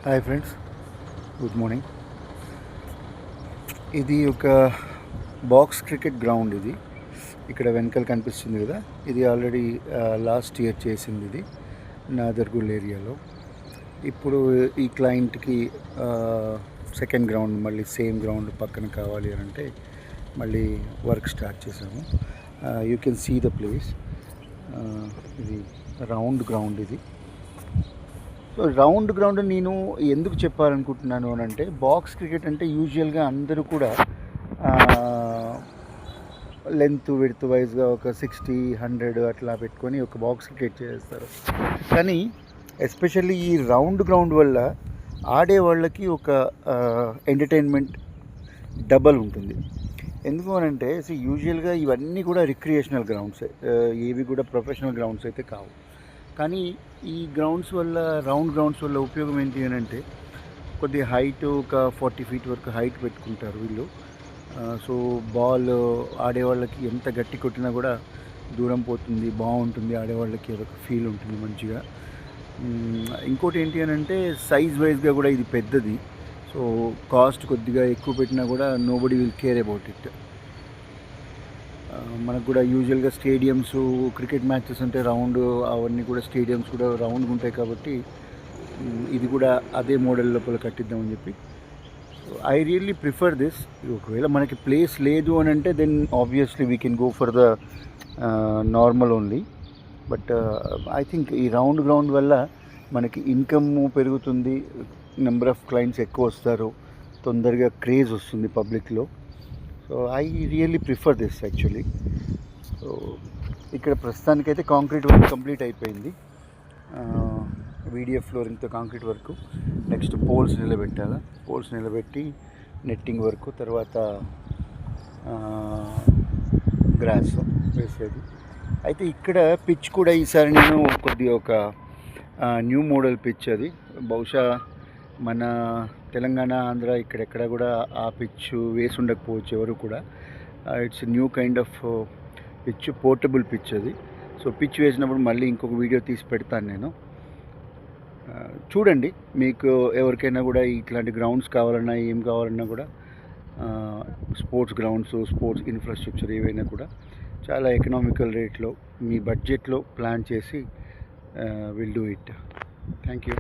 Hi friends, good morning. ఇది ఒక box cricket ground. ఇది ఇక్కడ వెనకాల కనిపిస్తుంది కదా, ఇది ఆల్రెడీ లాస్ట్ ఇయర్ చేసింది. ఇది నాదర్గుల్ ఏరియాలో. ఇప్పుడు ఈ క్లయింట్కి సెకండ్ గ్రౌండ్, మళ్ళీ సేమ్ గ్రౌండ్ పక్కన కావాలి అని అంటే మళ్ళీ వర్క్ స్టార్ట్ చేసాము. You can see the place. ఇది రౌండ్ గ్రౌండ్. ఇది సో రౌండ్ గ్రౌండ్ నేను ఎందుకు చెప్పాలనుకుంటున్నాను అని అంటే, బాక్స్ క్రికెట్ అంటే యూజువల్గా అందరూ కూడా లెంత్ విడ్త్ వైజ్గా ఒక 60-100 అట్లా పెట్టుకొని ఒక బాక్స్ క్రికెట్ చేస్తారు. కానీ ఎస్పెషల్లీ ఈ రౌండ్ గ్రౌండ్ వల్ల ఆడే వాళ్ళకి ఒక ఎంటర్టైన్మెంట్ డబల్ ఉంటుంది. ఎందుకు అని అంటే, యూజువల్గా ఇవన్నీ కూడా రిక్రియేషనల్ గ్రౌండ్సే, ఏవి కూడా ప్రొఫెషనల్ గ్రౌండ్స్ అయితే కావు. కానీ ఈ గ్రౌండ్స్ వల్ల, రౌండ్ గ్రౌండ్స్ వల్ల ఉపయోగం ఏంటి అని అంటే, కొద్ది హైట్ ఒక 40 feet వరకు హైట్ పెట్టుకుంటారు వీళ్ళు. సో బాల్ ఆడేవాళ్ళకి ఎంత గట్టి కొట్టినా కూడా దూరం పోతుంది, బాగుంటుంది, ఆడేవాళ్ళకి అదొక ఫీల్ ఉంటుంది మంచిగా. ఇంకోటి ఏంటి అని అంటే, సైజ్ వైజ్గా కూడా ఇది పెద్దది. సో కాస్ట్ కొద్దిగా ఎక్కువ పెట్టినా కూడా nobody will care about it. మనకు కూడా యూజువల్గా స్టేడియమ్స్, క్రికెట్ మ్యాచెస్ అంటే రౌండ్, అవన్నీ కూడా స్టేడియమ్స్ కూడా రౌండ్గా ఉంటాయి కాబట్టి ఇది కూడా అదే మోడల్ లోపల కట్టిద్దామని చెప్పి. I really prefer this. ఒకవేళ మనకి ప్లేస్ లేదు అని అంటే then obviously we can go for the normal only. But I think ఈ రౌండ్ గ్రౌండ్ వల్ల మనకి ఇన్కమ్ పెరుగుతుంది, నెంబర్ ఆఫ్ క్లయింట్స్ ఎక్కువ వస్తారు, తొందరగా క్రేజ్ వస్తుంది పబ్లిక్లో. So I really prefer this actually. So ఇక్కడ ప్రస్తుతానికైతే కాంక్రీట్ వర్క్ కంప్లీట్ అయిపోయింది. వీడియో ఫ్లోరింగ్తో కాంక్రీట్ వర్క్. నెక్స్ట్ పోల్స్ నిలబెట్టాలి. పోల్స్ నిలబెట్టి నెట్టింగ్ వర్క్, తర్వాత గ్రాస్ వేసేది. అయితే ఇక్కడ పిచ్ కూడా ఈసారి నేను కొద్దిగా ఒక న్యూ మోడల్ పిచ్. అది బహుశా మన తెలంగాణ, ఆంధ్ర ఇక్కడెక్కడ కూడా ఆ పిచ్ వేసి ఉండకపోవచ్చు ఎవరు కూడా. It's new kind of pitch, portable pitch అది. సో పిచ్ వేసినప్పుడు మళ్ళీ ఇంకొక వీడియో తీసి పెడతాను నేను. చూడండి, మీకు ఎవరికైనా కూడా ఇట్లాంటి గ్రౌండ్స్ కావాలన్నా, ఏం కావాలన్నా కూడా, స్పోర్ట్స్ గ్రౌండ్స్, స్పోర్ట్స్ ఇన్ఫ్రాస్ట్రక్చర్ ఏవైనా కూడా చాలా ఎకనామికల్ రేట్లో మీ బడ్జెట్లో ప్లాన్ చేసి will do it. Thank you.